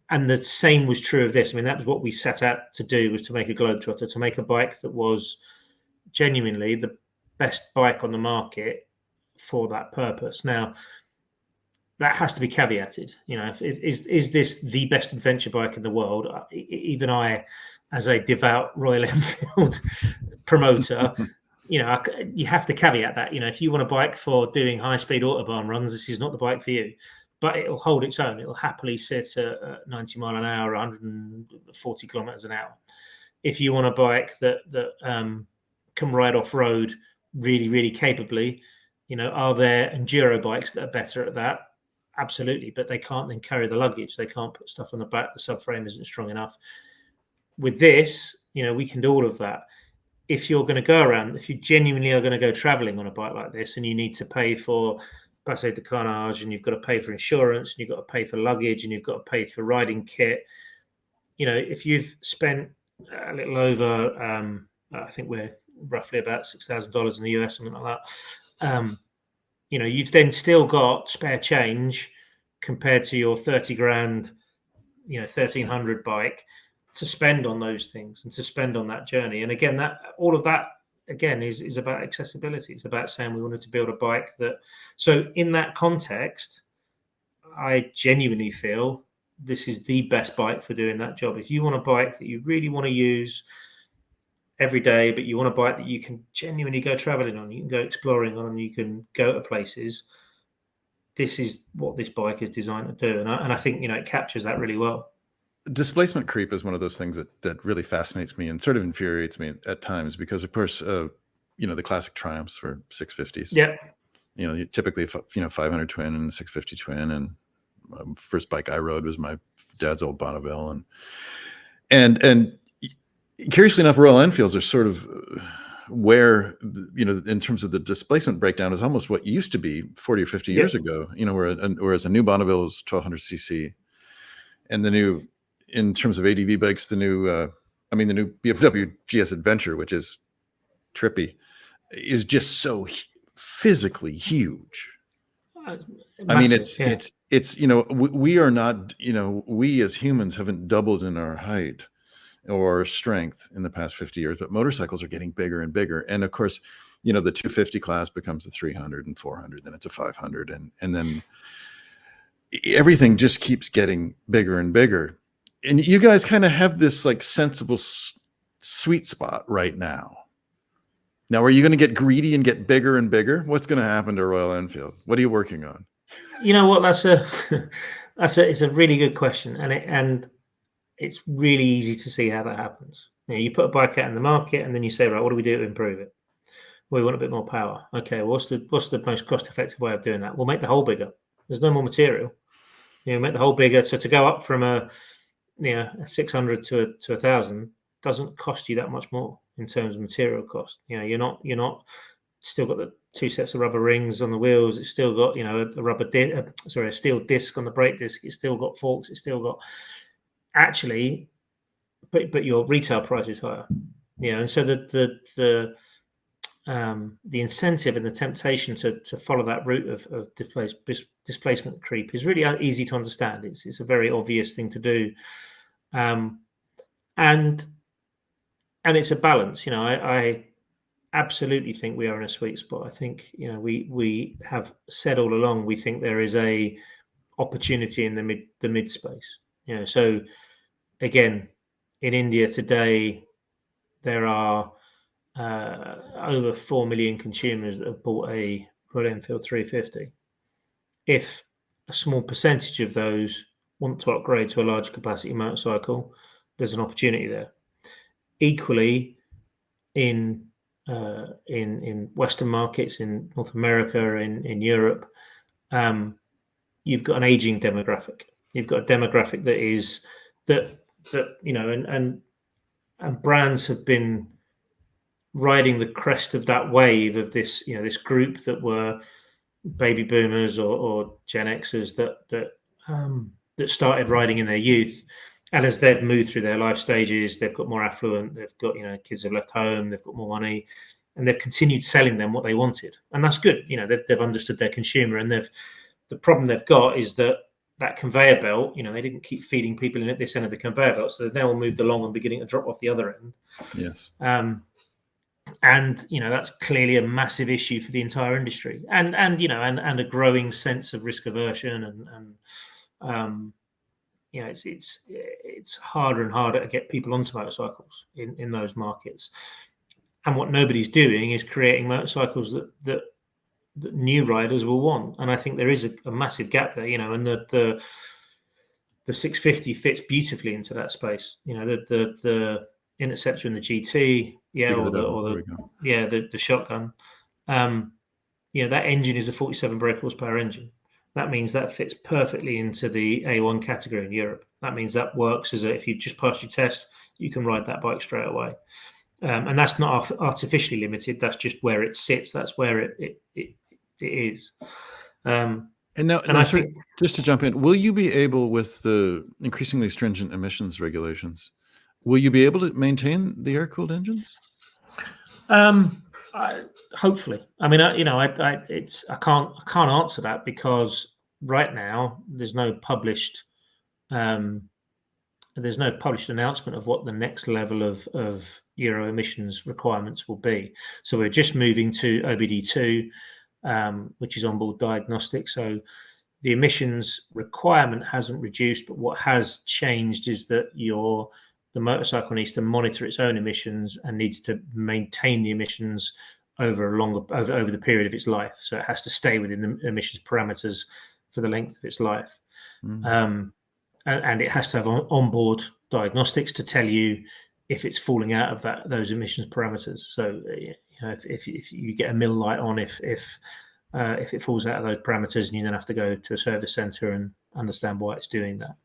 And the same was true of this. That was what we set out to do, was to make a globetrotter, to make a bike that was genuinely the best bike on the market for that purpose. Now, that has to be caveated. Is this the best adventure bike in the world? Even I, as a devout Royal Enfield promoter, you have to caveat that. If you want a bike for doing high-speed autobahn runs, this is not the bike for you. But it'll hold its own. It'll happily sit at 90 mile an hour, 140 kilometers an hour. If you want a bike that can ride off-road really, really capably, are there enduro bikes that are better at that? Absolutely, but they can't then carry the luggage. They can't put stuff on the back. The subframe isn't strong enough. With this, we can do all of that. If you're going to go around, if you genuinely are going to go traveling on a bike like this, and you need to pay for passé de carnage, and you've got to pay for insurance, and you've got to pay for luggage, and you've got to pay for riding kit, if you've spent a little over, I think we're roughly about $6,000 in the US, something like that. You've then still got spare change compared to your 30 grand, 1,300 bike to spend on those things and to spend on that journey. And again, all of that again is about accessibility. It's about saying we wanted to build a bike that. So in that context, I genuinely feel this is the best bike for doing that job. If you want a bike that you really want to use every day, but you want a bike that you can genuinely go traveling on, you can go exploring on, and you can go to places, this is what this bike is designed to do. And I think, it captures that really well. Displacement creep is one of those things that really fascinates me and sort of infuriates me at times, because of course, the classic Triumphs were 650s. Yeah. Typically, 500 twin and 650 twin. And first bike I rode was my dad's old Bonneville. And curiously enough, Royal Enfields are sort of where, in terms of the displacement breakdown, is almost what used to be 40 or 50 years ago, whereas a new Bonneville is 1200cc. And the new, in terms of ADV bikes, the new BMW GS Adventure, which is trippy, is just so physically huge. I mean, Massive, yeah. it's we are not, we as humans haven't doubled in our height or strength in the past 50 years, but motorcycles are getting bigger and bigger. And of course, the 250 class becomes the 300 and 400, then it's a 500, and then everything just keeps getting bigger and bigger. And you guys kind of have this like sensible sweet spot right now. Now, are you going to get greedy and get bigger and bigger? What's going to happen to Royal Enfield? What are you working on? You know what? It's a really good question, and it's really easy to see how that happens. You put a bike out in the market, and then you say, right, what do we do to improve it? Well, we want a bit more power. Okay, what's the most cost effective way of doing that? We'll make the hole bigger. There's no more material. Make the hole bigger. So to go up from a 600 to 1,000 doesn't cost you that much more in terms of material cost. You're not still got the two sets of rubber rings on the wheels. It's still got a steel disc on the brake disc. It's still got forks. It's still got but your retail price is higher. And so the incentive and the temptation to follow that route of displacement creep is really easy to understand. It's a very obvious thing to do, and it's a balance. I absolutely think we are in a sweet spot. I think we have said all along we think there is a opportunity in the mid space. So again, in India today, there are over 4 million consumers that have bought a Royal Enfield 350. If a small percentage of those want to upgrade to a larger capacity motorcycle, there's an opportunity there. Equally, in Western markets, in North America, in Europe, you've got an aging demographic. You've got a demographic and brands have been riding the crest of that wave of this group that were baby boomers or Gen Xers that started riding in their youth, and as they've moved through their life stages, they've got more affluent, they've got kids have left home, they've got more money, and they've continued selling them what they wanted, and that's good. They've understood their consumer, and the problem they've got is that conveyor belt, they didn't keep feeding people in at this end of the conveyor belt, so they've now moved along and beginning to drop off the other end. Yes. And that's clearly a massive issue for the entire industry, and a growing sense of risk aversion, and it's harder and harder to get people onto motorcycles in those markets. And what nobody's doing is creating motorcycles that new riders will want. And I think there is a massive gap there, and the 650 fits beautifully into that space. The Interceptor and the GT, the shotgun. That engine is a 47 brake horsepower engine. That means that fits perfectly into the A1 category in Europe. That means that works if you just pass your test, you can ride that bike straight away. And that's not artificially limited. That's just where it sits. That's where it is. And I think, just to jump in, will you be able, with the increasingly stringent emissions regulations, will you be able to maintain the air-cooled engines? Hopefully. I mean, I can't answer that because right now there's no published announcement of what the next level of Euro emissions requirements will be. So we're just moving to OBD2, which is onboard diagnostic. So the emissions requirement hasn't reduced, but what has changed is that the motorcycle needs to monitor its own emissions and needs to maintain the emissions over the period of its life. So it has to stay within the emissions parameters for the length of its life. Mm. And it has to have onboard diagnostics to tell you if it's falling out of those emissions parameters. So if you get a mill light on, if it falls out of those parameters, and you then have to go to a service center and understand why it's doing that.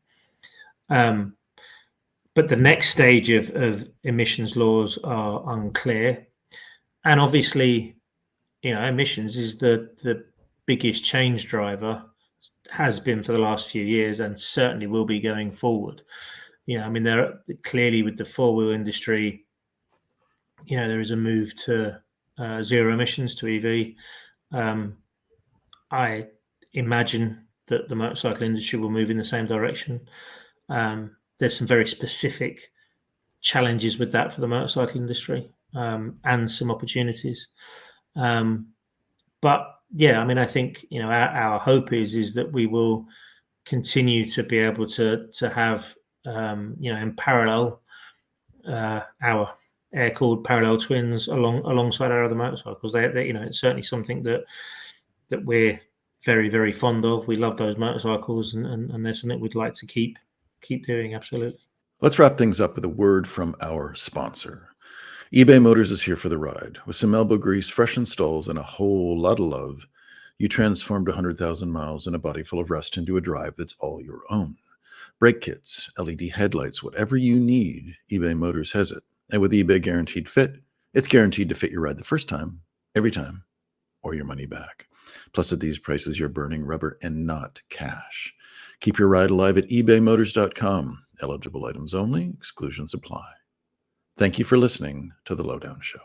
But the next stage of emissions laws are unclear, and obviously, emissions is the biggest change driver, has been for the last few years, and certainly will be going forward. I mean, there clearly with the four-wheel industry, there is a move to zero emissions, to EV. imagine that the motorcycle industry will move in the same direction. There's some very specific challenges with that for the motorcycle industry, and some opportunities. But yeah, I mean, I think our hope is that we will continue to be able to have in parallel our air-cooled parallel twins alongside our other motorcycles. They it's certainly something that we're very, very fond of. We love those motorcycles, and there's something we'd like to keep doing. Absolutely. Let's wrap things up with a word from our sponsor. eBay Motors is here for the ride. With some elbow grease, fresh installs, and a whole lot of love, you transformed 100,000 miles and a body full of rust into a drive that's all your own. Brake kits, LED headlights, whatever you need, eBay Motors has it. And with eBay Guaranteed Fit, it's guaranteed to fit your ride the first time, every time, or your money back. Plus, at these prices, you're burning rubber and not cash. Keep your ride alive at ebaymotors.com. Eligible items only, exclusions apply. Thank you for listening to The Lowdown Show.